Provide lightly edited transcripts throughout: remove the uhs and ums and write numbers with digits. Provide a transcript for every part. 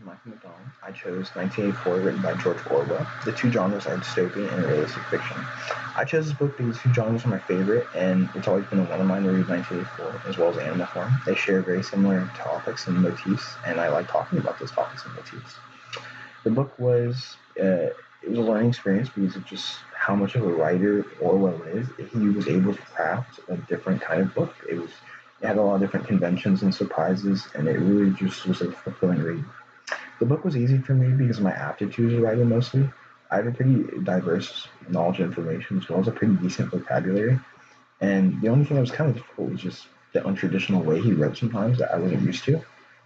Michael McDonald. I chose 1984, written by George Orwell. The two genres are dystopian and realistic fiction. I chose this book because two genres are my favorite, and it's always been a one of mine to read 1984, as well as Animal Farm. They share very similar topics and motifs, and I like talking about those topics and motifs. The book was it was a learning experience because of just how much of a writer Orwell is. He was able to craft a different kind of book. It had a lot of different conventions and surprises, and it really just was a fulfilling read. The book was easy for me because of my aptitude as a writer mostly. I have a pretty diverse knowledge and information as well as a pretty decent vocabulary. And the only thing that was kind of difficult was just the untraditional way he wrote sometimes that I wasn't used to.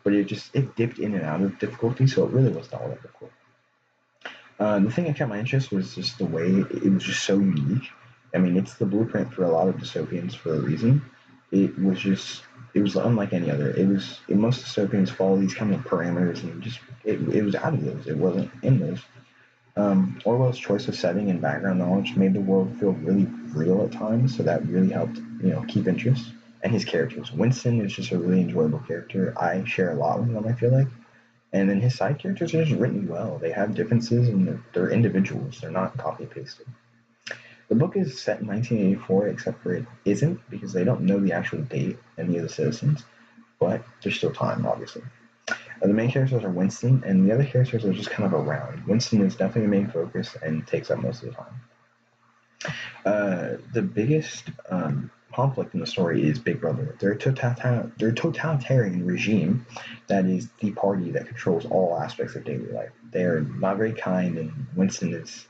But it dipped in and out of difficulty, so it really wasn't all that difficult. The thing that kept my interest was just the way it was just so unique. I mean, it's the blueprint for a lot of dystopians for a reason. It was just it was unlike any other. Most dystopians follow these kind of parameters and it was out of those. It wasn't in those. Orwell's choice of setting and background knowledge made the world feel really real at times, so that really helped keep interest. And his characters. Winston is just a really enjoyable character. I share a lot with him. I feel like. And then his side characters are just written well. They have differences and they're individuals. They're not copy pasted. The book is set in 1984, except for it isn't because they don't know the actual date, any of the citizens, but there's still time, obviously. The main characters are Winston, and the other characters are just kind of around. Winston is definitely the main focus and takes up most of the time. The biggest conflict in the story is Big Brother. They're a totalitarian regime that is the party that controls all aspects of daily life. They're not very kind, and Winston is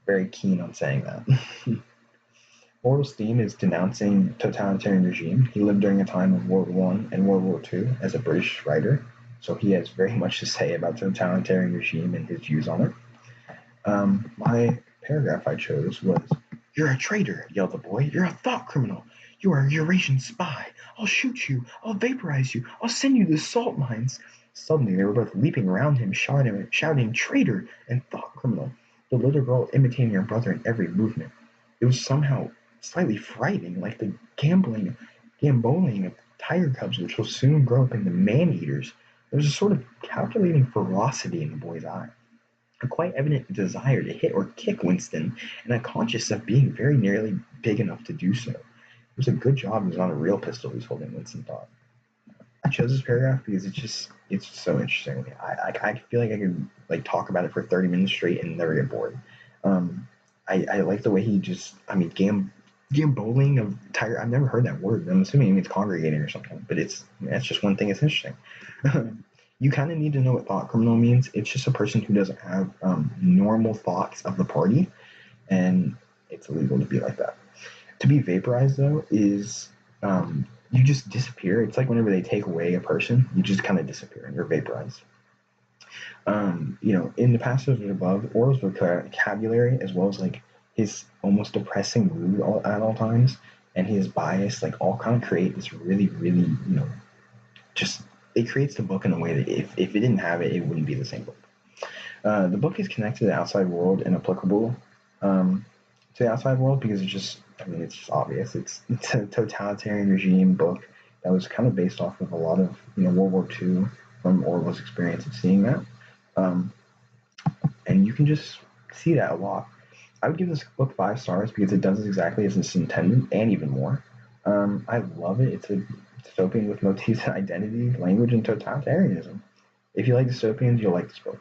very keen on saying that. Orwell's theme is denouncing totalitarian regime. He lived during a time of World War One and World War Two as a British writer, so he has very much to say about totalitarian regime and his views on it. My paragraph I chose was, "You're a traitor," yelled the boy. "You're a thought criminal. You are a Eurasian spy. I'll shoot you. I'll vaporize you. I'll send you to salt mines." Suddenly they were both leaping around him, shouting "traitor" and "thought criminal," the little girl imitating her brother in every movement. It was somehow slightly frightening, like the gamboling of tiger cubs which will soon grow up into man-eaters. There was a sort of calculating ferocity in the boy's eye, a quite evident desire to hit or kick Winston, and a conscience of being very nearly big enough to do so. It was a good job it was not a real pistol he was holding, Winston thought. I chose this paragraph because it's so interesting. I feel like I could talk about it for 30 minutes straight and never get bored. Um, I like the way he just I mean gambling of tiger. I've never heard that word. I'm assuming it means congregating or something, but that's just one thing that's interesting. You kind of need to know what thought criminal means. It's just a person who doesn't have normal thoughts of the party, and it's illegal to be like that. To be vaporized, though, is you just disappear. It's like whenever they take away a person, you just kind of disappear and you're vaporized. In the passages above, Orwell's vocabulary, as well as his almost depressing mood at all times, and his bias, all kind of create this really, really, just it creates the book in a way that if it didn't have it, it wouldn't be the same book. The book is connected to the outside world and applicable to the outside world because it's just obvious. It's a totalitarian regime book that was kind of based off of a lot of World War II from Orwell's experience of seeing that, um, and you can just see that a lot. I would give this book 5 stars because it does exactly as it's intended and even more. I love it. It's a dystopian with motifs of identity, language, and totalitarianism. If you like dystopians, you'll like this book.